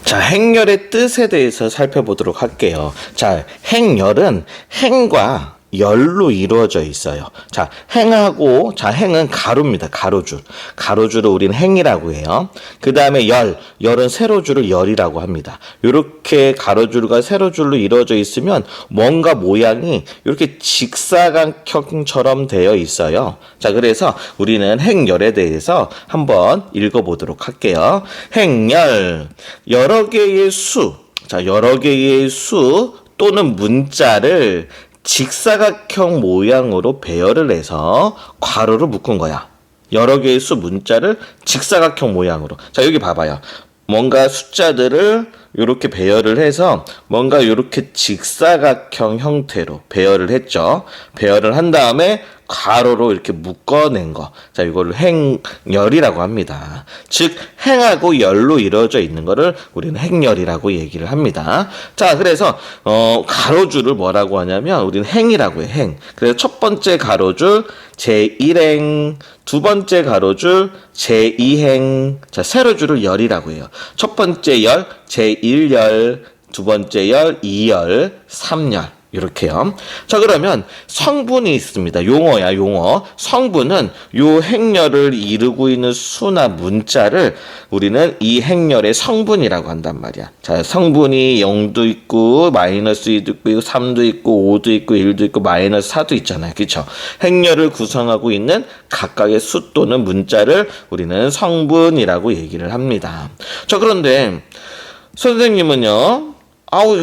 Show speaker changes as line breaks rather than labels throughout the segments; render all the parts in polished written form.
자, 행렬의 뜻에 대해서 살펴보도록 할게요. 자, 행렬은 행과 열로 이루어져 있어요. 자, 행하고, 자, 행은 가로입니다. 가로줄. 가로줄을 우리는 행이라고 해요. 그 다음에 열은 세로줄을 열이라고 합니다. 이렇게 가로줄과 세로줄로 이루어져 있으면 뭔가 모양이 이렇게 직사각형처럼 되어 있어요. 자, 그래서 우리는 행열에 대해서 한번 읽어보도록 할게요. 행열, 여러 개의 수. 자, 여러 개의 수 또는 문자를 직사각형 모양으로 배열을 해서 괄호로 묶은 거야. 여러 개의 수 문자를 직사각형 모양으로. 자, 여기 봐봐요. 뭔가 숫자들을 이렇게 배열을 해서 뭔가 이렇게 직사각형 형태로 배열을 했죠. 배열을 한 다음에 가로로 이렇게 묶어낸 거. 자, 이걸 행열이라고 합니다. 즉, 행하고 열로 이루어져 있는 거를 우리는 행열이라고 얘기를 합니다. 자, 그래서, 가로줄을 뭐라고 하냐면, 우리는 행이라고 해, 행. 그래서 첫 번째 가로줄, 제1행, 두 번째 가로줄, 제2행, 자, 세로줄을 열이라고 해요. 첫 번째 열, 제1열, 두 번째 열, 2열, 3열. 이렇게요. 자, 그러면 성분이 있습니다. 용어야, 용어. 성분은 요 행렬을 이루고 있는 수나 문자를 우리는 이 행렬의 성분이라고 한단 말이야. 자, 성분이 0도 있고, 마이너스 2도 있고, 3도 있고, 5도 있고, 1도 있고, 마이너스 4도 있잖아요. 그쵸? 행렬을 구성하고 있는 각각의 수 또는 문자를 우리는 성분이라고 얘기를 합니다. 자, 그런데 선생님은요,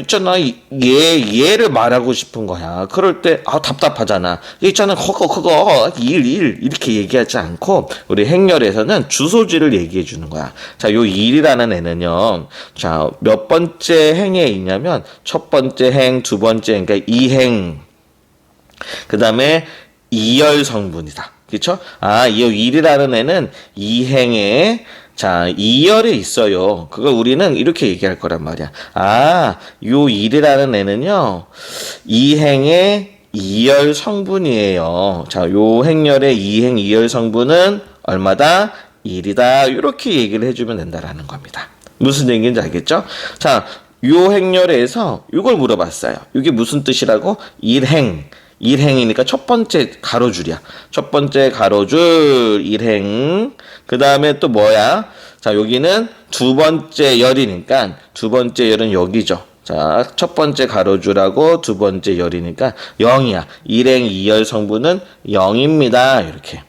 있잖아. 얘를 말하고 싶은 거야. 그럴 때, 답답하잖아. 있잖아. 그거, 일, 이렇게 얘기하지 않고, 우리 행렬에서는 주소지를 얘기해 주는 거야. 자, 요 일이라는 애는요, 자, 몇 번째 행에 있냐면, 첫 번째 행, 두 번째, 그러니까 2행. 그 다음에 2열 성분이다. 그쵸? 이 일이라는 애는 2행에, 자, 2열에 있어요. 그걸 우리는 이렇게 얘기할 거란 말이야. 요 일이라는 애는요, 2행의 2열 성분이에요. 자, 요 행렬의 2행 2열 성분은 얼마다? 1이다. 이렇게 얘기를 해주면 된다라는 겁니다. 무슨 얘기인지 알겠죠? 자, 요 행렬에서 이걸 물어봤어요. 이게 무슨 뜻이라고? 1행. 1행이니까 첫 번째 가로줄이야. 첫 번째 가로줄 1행. 그 다음에 또 뭐야? 자, 여기는 두 번째 열이니까 두 번째 열은 여기죠. 자, 첫 번째 가로줄하고 두 번째 열이니까 0이야. 1행 2열 성분은 0입니다. 이렇게.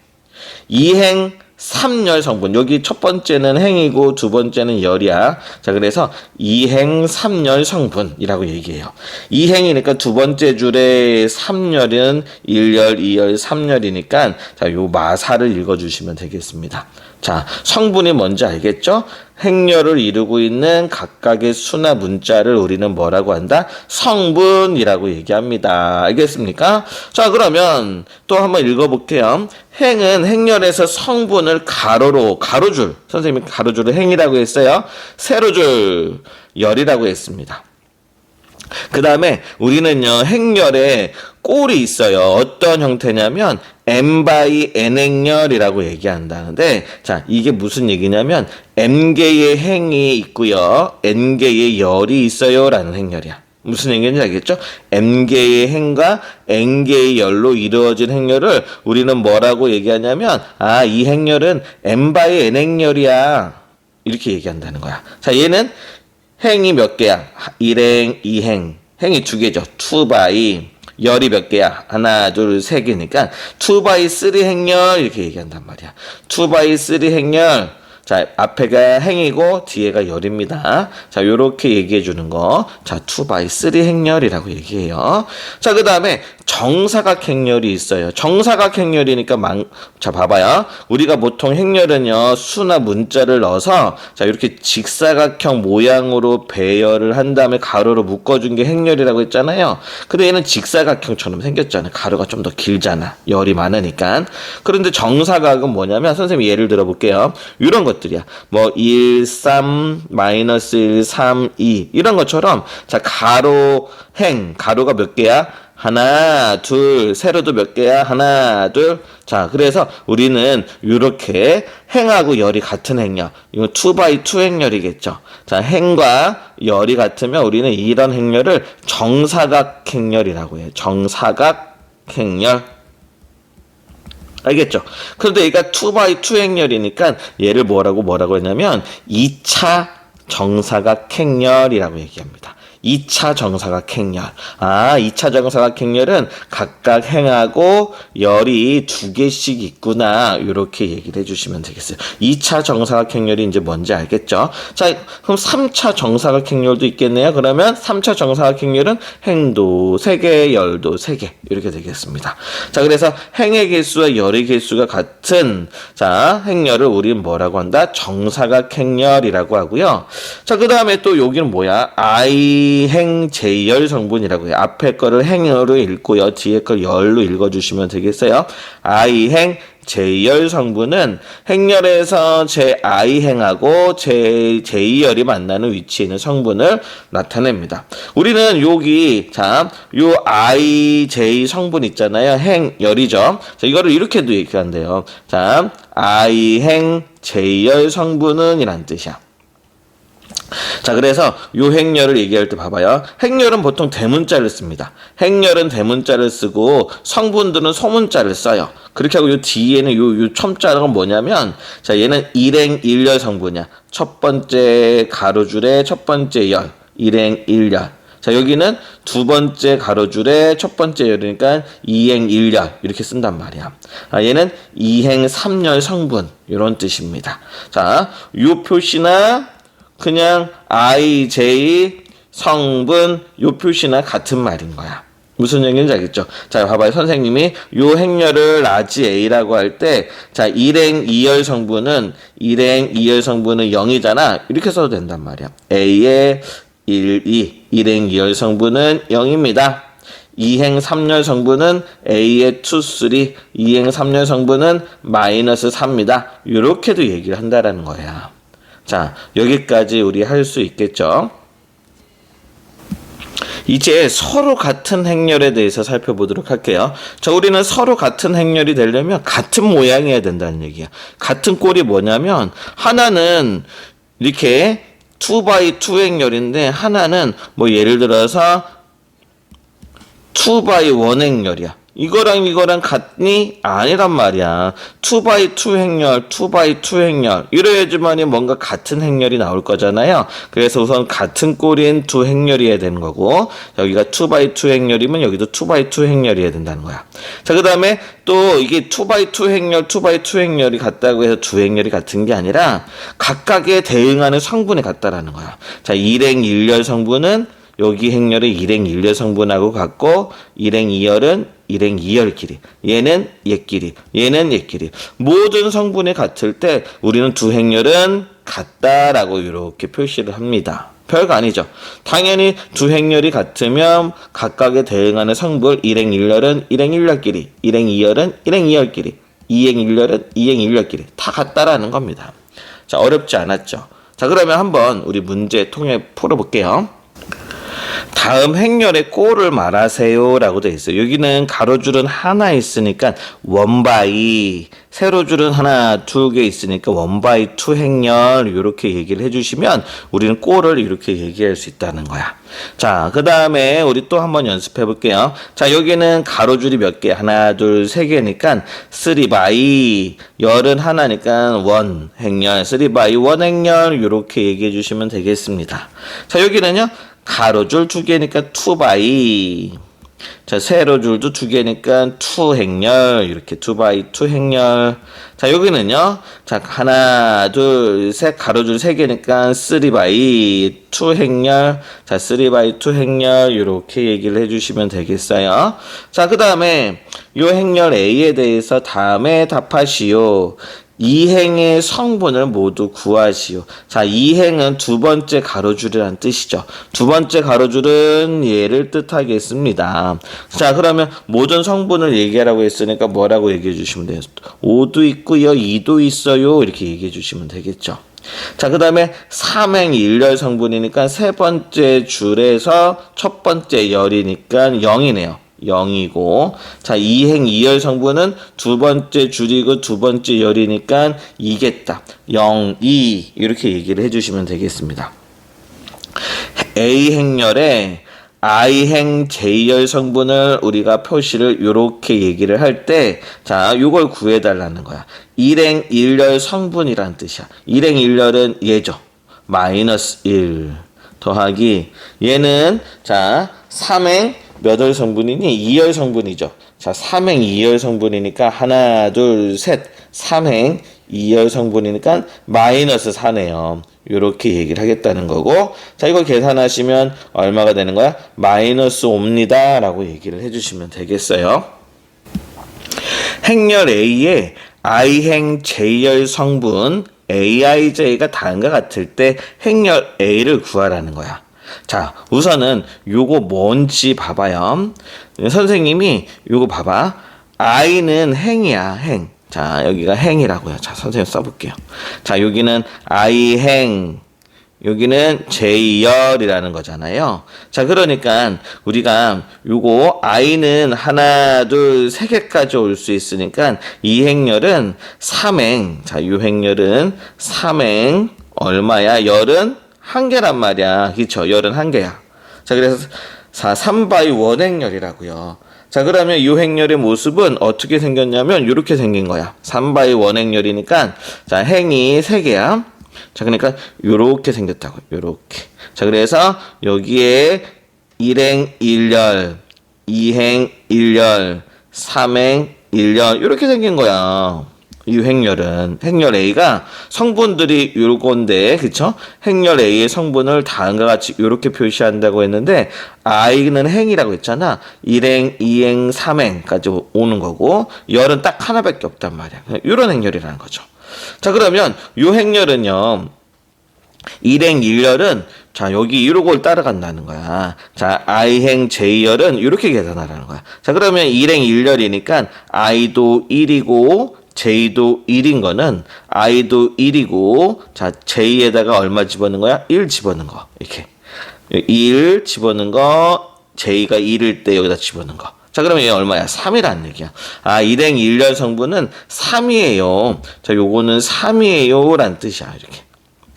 2행 3열 성분. 여기 첫 번째는 행이고 두 번째는 열이야. 자, 그래서 2행 3열 성분이라고 얘기해요. 2행이니까 두 번째 줄에 3열은 1열, 2열, 3열이니까 자, 요 마사를 읽어주시면 되겠습니다. 자, 성분이 뭔지 알겠죠? 행렬을 이루고 있는 각각의 수나 문자를 우리는 뭐라고 한다? 성분이라고 얘기합니다. 알겠습니까? 자, 그러면 또 한번 읽어볼게요. 행은 행렬에서 성분을 가로줄, 선생님이 가로줄을 행이라고 했어요. 세로줄, 열이라고 했습니다. 그 다음에 우리는요, 행렬에 꼴이 있어요. 어떤 형태냐면 m/n 행렬이라고 얘기한다는데, 자, 이게 무슨 얘기냐면 m개의 행이 있고요, n개의 열이 있어요 라는 행렬이야. 무슨 얘기인지 알겠죠? m개의 행과 n개의 열로 이루어진 행렬을 우리는 뭐라고 얘기하냐면, 이 행렬은 m/n 행렬이야, 이렇게 얘기한다는 거야. 자, 얘는 행이 몇 개야? 1행, 2행. 행이 두 개죠. 2/, 열이 몇 개야? 하나, 둘, 세 개니까 2/3 행렬 이렇게 얘기한단 말이야. 2/3 행렬. 자, 앞에가 행이고 뒤에가 열입니다. 자, 요렇게 얘기해 주는 거. 자, 2/3 행렬이라고 얘기해요. 자, 그 다음에 정사각 행렬이 있어요. 정사각 행렬이니까 자, 봐봐요. 우리가 보통 행렬은요, 수나 문자를 넣어서 자, 이렇게 직사각형 모양으로 배열을 한 다음에 가로로 묶어준 게 행렬이라고 했잖아요. 근데 얘는 직사각형처럼 생겼잖아요. 가로가 좀 더 길잖아. 열이 많으니까. 그런데 정사각은 뭐냐면, 선생님 예를 들어볼게요. 이런 것들이야. 뭐 1, 3, 마이너스 1, 3, 2 이런 것처럼, 자, 가로가 몇 개야? 하나, 둘, 세로도 몇 개야? 하나, 둘. 자, 그래서 우리는 이렇게 행하고 열이 같은 행렬. 이거 2x2 행렬이겠죠. 자, 행과 열이 같으면 우리는 이런 행렬을 정사각 행렬이라고 해요. 정사각 행렬. 알겠죠? 그런데 얘가 2x2 행렬이니까 얘를 뭐라고 했냐면 2차 정사각 행렬이라고 얘기합니다. 2차 정사각 행렬. 2차 정사각 행렬은 각각 행하고 열이 2개씩 있구나. 이렇게 얘기를 해주시면 되겠어요. 2차 정사각 행렬이 이제 뭔지 알겠죠? 자, 그럼 3차 정사각 행렬도 있겠네요. 그러면 3차 정사각 행렬은 행도 3개, 열도 3개. 이렇게 되겠습니다. 자, 그래서 행의 개수와 열의 개수가 같은, 자, 행렬을 우리는 뭐라고 한다? 정사각 행렬이라고 하고요. 자, 그 다음에 또 여기는 뭐야? 행 제열 성분이라고 해요. 앞에 거를 행으로 읽고요. 뒤에 걸 열로 읽어주시면 되겠어요. 행 제열 성분은 행렬에서 행하고 제열이 만나는 위치에 있는 성분을 나타냅니다. 우리는 여기 요 j 성분 있잖아요. 행열이죠. 자, 이거를 이렇게도 얘기한대요. 자, 행 제열 성분은 이란 뜻이야. 자, 그래서 요 행렬을 얘기할 때 봐봐요. 행렬은 보통 대문자를 씁니다. 행렬은 대문자를 쓰고 성분들은 소문자를 써요. 그렇게 하고 요 뒤에는 요 첨자가 뭐냐면, 자, 얘는 일행 일열 성분이야. 첫 번째 가로줄의 첫 번째 열, 일행 일열. 자, 여기는 두 번째 가로줄의 첫 번째 열이니까 이행 일열 이렇게 쓴단 말이야. 얘는 이행 삼열 성분 이런 뜻입니다. 자, 요 표시나 그냥 j 성분 요 표시나 같은 말인 거야. 무슨 얘기인지 알겠죠? 자, 봐봐요. 선생님이 요 행렬을 A라고 할 때, 자, 일행 이열 성분은 0이잖아. 이렇게 써도 된단 말이야. A의 1행 이열 성분은 0입니다. 2행 3열 성분은 A의 2, 3, 2행 3열 성분은 마이너스 3입니다. 이렇게도 얘기를 한다라는 거야. 자, 여기까지 우리 할 수 있겠죠? 이제 서로 같은 행렬에 대해서 살펴보도록 할게요. 자, 우리는 서로 같은 행렬이 되려면 같은 모양이어야 된다는 얘기야. 같은 꼴이 뭐냐면, 하나는 이렇게 2x2 행렬인데, 하나는 뭐 예를 들어서 2x1 행렬이야. 이거랑 같니? 아니란 말이야. 2x2 행렬, 2x2 행렬. 이래야지만이 뭔가 같은 행렬이 나올 거잖아요. 그래서 우선 같은 꼴인 두 행렬이어야 되는 거고, 여기가 2x2 행렬이면 여기도 2x2 행렬이어야 된다는 거야. 자, 그 다음에 또 이게 2x2 행렬, 2x2 행렬이 같다고 해서 두 행렬이 같은 게 아니라 각각에 대응하는 성분이 같다라는 거야. 자, 일행 일열 성분은 여기 행렬의 일행 일열 성분하고 같고, 일행 이열은 일행 이열끼리, 얘는 얘끼리, 얘는 얘끼리. 모든 성분이 같을 때 우리는 두 행렬은 같다라고 이렇게 표시를 합니다. 별거 아니죠. 당연히 두 행렬이 같으면 각각에 대응하는 성분, 일행 일열은 일행 일열끼리, 일행 이열은 일행 이열끼리, 이행 일열은 이행 일열끼리 다 같다라는 겁니다. 자, 어렵지 않았죠. 자, 그러면 한번 우리 문제 통해 풀어볼게요. 다음 행렬의 꼴을 말하세요 라고 되어 있어요. 여기는 가로줄은 하나 있으니까 원바이, 세로줄은 하나, 두 개 있으니까 원바이 투 행렬 이렇게 얘기를 해주시면 우리는 꼴을 이렇게 얘기할 수 있다는 거야. 자, 그 다음에 우리 또 한번 연습해 볼게요. 자, 여기는 가로줄이 몇 개? 하나, 둘, 세 개니까 3바이, 열은 하나니까 원 행렬, 3바이 원 행렬 이렇게 얘기해 주시면 되겠습니다. 자, 여기는요. 가로줄 두 개니까 2바이. 자, 세로줄도 두 개니까 2 행렬. 이렇게 2x2 행렬. 자, 여기는요. 자, 하나, 둘, 셋. 가로줄 세 개니까 3바이 2 행렬. 자, 3바이 2 행렬. 이렇게 얘기를 해주시면 되겠어요. 자, 그 다음에 요 행렬 A에 대해서 다음에 답하시오. 이 행의 성분을 모두 구하시오. 자, 이 행은 두 번째 가로줄이라는 뜻이죠. 두 번째 가로줄은 얘를 뜻하겠습니다. 자, 그러면 모든 성분을 얘기하라고 했으니까 뭐라고 얘기해 주시면 돼요? 5도 있고요, 2도 있어요. 이렇게 얘기해 주시면 되겠죠. 자, 그 다음에 3행 일열 성분이니까 세 번째 줄에서 첫 번째 열이니까 0이네요. 0이고, 자, 2행 2열 성분은 두 번째 줄이고 두 번째 열이니까 2겠다. 0, 2 이렇게 얘기를 해주시면 되겠습니다. A행열에 I행 J열 성분을 우리가 표시를 이렇게 얘기를 할 때, 자, 요걸 구해달라는 거야. 1행 1열 성분이란 뜻이야. 1행 1열은 얘죠. 마이너스 1 더하기 얘는 자 3행 몇 월 성분이니? 2열 성분이죠. 자 3행 2열 성분이니까 하나 둘 셋 3행 2열 성분이니까 마이너스 4네요. 이렇게 얘기를 하겠다는 거고, 자 이걸 계산하시면 얼마가 되는 거야? 마이너스 5입니다 라고 얘기를 해주시면 되겠어요. 행열 A에 I행 J열 성분 AIJ가 다음과 같을 때 행열 A를 구하라는 거야. 자, 우선은 요거 뭔지 봐봐요. 선생님이 요거 봐봐. I는 행이야, 행. 자, 여기가 행이라고요. 자, 선생님 써볼게요. 자, 여기는 I행, 여기는 J열이라는 거잖아요. 자, 그러니까 우리가 요거 I는 하나, 둘, 세 개까지 올 수 있으니까 이 행열은 3행. 자, 요 행열은 3행 얼마야? 열은 1개란 말이야. 그쵸? 열은 1개야. 자, 그래서 3바이 원행열이라고요. 자, 그러면 이 행열의 모습은 어떻게 생겼냐면 이렇게 생긴 거야. 3바이 원행열이니까 자, 행이 3개야. 자, 그러니까 요렇게 생겼다고. 요렇게. 자, 그래서 여기에 1행 1열, 2행 1열, 3행 1열 이렇게 생긴 거야. 이 행열은 행열 A가 성분들이 요건데, 그쵸? 행열 A의 성분을 다음과 같이 이렇게 표시한다고 했는데, I는 행이라고 했잖아. 1행, 2행, 3행까지 오는 거고, 열은 딱 하나밖에 없단 말이야. 이런 행열이라는 거죠. 자, 그러면 요 행열은요, 1행 1열은 자, 여기 이런 따라간다는 거야. 자, I행 J열은 이렇게 계산하라는 거야. 자, 그러면 1행 1열이니까 I도 1이고 J도 1인 거는 I도 1이고, 자, J에다가 얼마 집어넣는 거야? 1 집어넣는 거. 이렇게. 1 집어넣는 거, J가 1일 때 여기다 집어넣는 거. 자, 그러면 얘 얼마야? 3이라는 얘기야. 아, 1행 1열 성분은 3이에요. 자, 요거는 3이에요. 라는 뜻이야. 이렇게.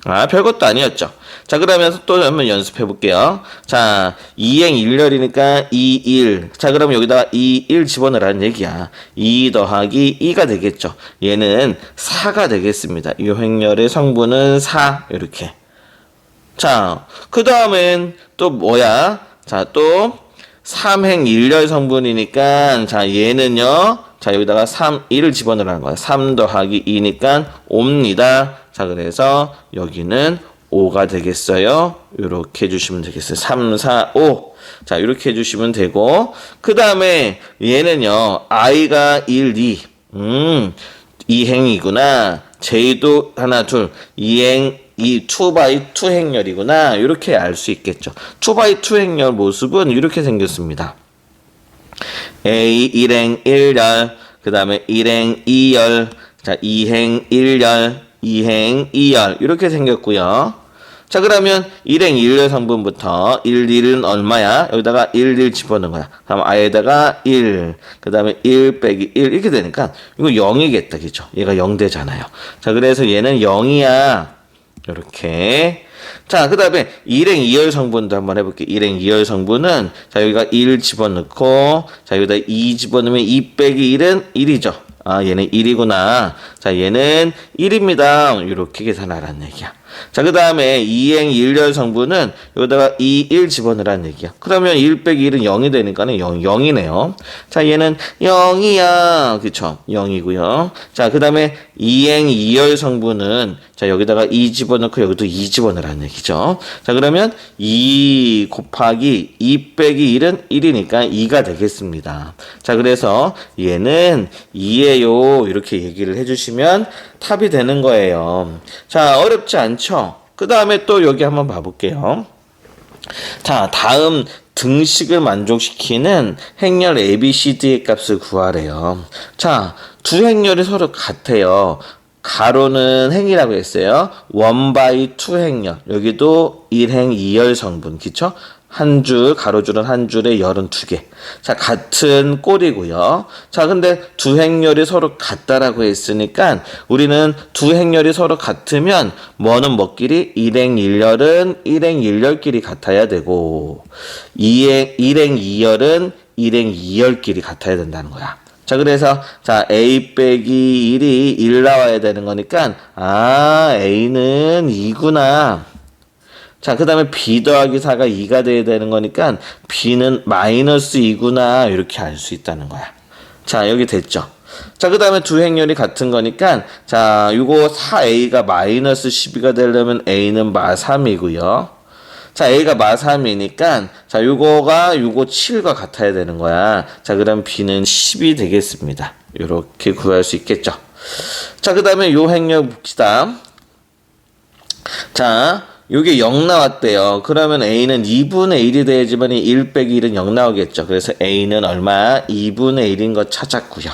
아, 별것도 아니었죠. 자, 그러면서 또 한번 연습해 볼게요. 자, 2행 1열이니까 2, 1. 자, 그러면 여기다가 2, 1 집어넣으라는 얘기야. 2 더하기 2가 되겠죠. 얘는 4가 되겠습니다. 이 행열의 성분은 4. 이렇게. 자, 그 다음엔 또 뭐야? 자, 또 3행 1열 성분이니까, 자, 얘는요. 자, 여기다가 3, 1을 집어넣으라는 거야. 3 더하기 2니까 5입니다. 자, 그래서 여기는 5가 되겠어요. 이렇게 해주시면 되겠어요. 3, 4, 5. 자, 이렇게 해주시면 되고, 그 다음에 얘는요, I가 1, 2. 2행이구나. J도 하나, 둘. 2행, 2by2 행열이구나. 이렇게 알 수 있겠죠. 2by2 행열 모습은 이렇게 생겼습니다. A 1행 1열, 그 다음에 1행 2열, 자, 2행 1열, 2행 2열 이렇게 생겼고요. 자, 그러면 1행 1열 성분부터 1, 1은 얼마야? 여기다가 1, 1 집어넣은 거야. 그럼 I에다가 1, 그 다음에 1 빼기 1 이렇게 되니까 이거 0이겠다. 그죠? 얘가 0 되잖아요. 자, 그래서 얘는 0이야. 이렇게. 자, 그 다음에 1행 2열 성분도 한번 해볼게요. 1행 2열 성분은 자, 여기가 1 집어넣고, 자, 여기다 2 집어넣으면 2 빼기 1은 1이죠. 아, 얘는 1이구나. 자, 얘는 1입니다. 이렇게 계산하라는 얘기야. 자, 그 다음에 2행 1열 성분은 여기다가 2, 1 집어넣으라는 얘기야. 그러면 1 빼기 1은 0이 되니까는 0이네요. 자, 얘는 0이야. 그쵸? 0이고요. 자, 그 다음에 2행 2열 성분은 자, 여기다가 2 집어넣고 여기도 2 집어넣으라는 얘기죠. 자, 그러면 2 곱하기 2 빼기 1은 1이니까 2가 되겠습니다. 자, 그래서 얘는 2예요. 이렇게 얘기를 해주시면 답이 되는 거예요. 자, 어렵지 않죠? 그 다음에 또 여기 한번 봐볼게요. 자, 다음 등식을 만족시키는 행렬 ABCD의 값을 구하래요. 자, 두 행렬이 서로 같아요. 가로는 행이라고 했어요. 1/2 행렬. 여기도 1행 2열 성분. 그쵸? 한 줄, 가로줄은 한 줄에 열은 두 개. 자, 같은 꼴이고요. 자, 근데 두 행렬이 서로 같다라고 했으니까 우리는 두 행렬이 서로 같으면 뭐는 뭐끼리? 일행 일열은 일행 일열끼리 같아야 되고 일행 이열은 일행 이열끼리 같아야 된다는 거야. 자, 그래서 자, A 빼기 1이 1 나와야 되는 거니까 A는 2구나. 자, 그 다음에 B 더하기 4가 2가 돼야 되는 거니까 B는 마이너스 2구나 이렇게 알 수 있다는 거야. 자, 여기 됐죠? 자, 그 다음에 두 행렬이 같은 거니까 자, 요거 4A가 마이너스 12가 되려면 A는 마3이고요. 자, A가 마3이니까 자, 요거 7과 같아야 되는 거야. 자, 그럼 B는 10이 되겠습니다. 요렇게 구할 수 있겠죠? 자, 그 다음에 요 행렬 봅시다. 자, 요게 0 나왔대요. 그러면 A는 2분의 1이 돼야지만 1 빼기 1은 0 나오겠죠. 그래서 A는 얼마? 2분의 1인 거 찾았고요.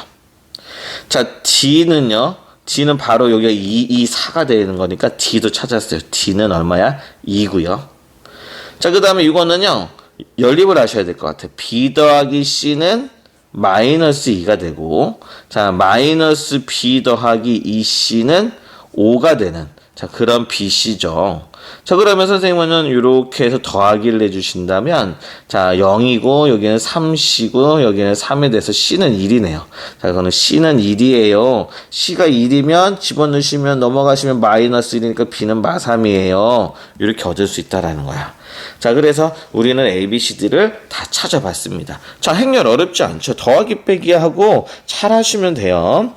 자, D는요. D는 바로 여기가 2, 4가 되는 거니까 D도 찾았어요. D는 얼마야? 2고요. 자, 그 다음에 이거는요. 연립을 하셔야 될 것 같아요. B 더하기 C는 마이너스 2가 되고 자, 마이너스 B 더하기 2C는 5가 되는 자, 그런 BC죠. 자, 그러면 선생님은 이렇게 해서 더하기를 해주신다면, 자, 0이고, 여기는 3C고, 여기는 3에 대해서 C는 1이네요. 자, 그거는 C는 1이에요. C가 1이면 집어넣으시면 넘어가시면 마이너스 1이니까 B는 마3이에요. 이렇게 얻을 수 있다라는 거야. 자, 그래서 우리는 A, B, C, D를 다 찾아봤습니다. 자, 행렬 어렵지 않죠? 더하기 빼기 하고 잘 하시면 돼요.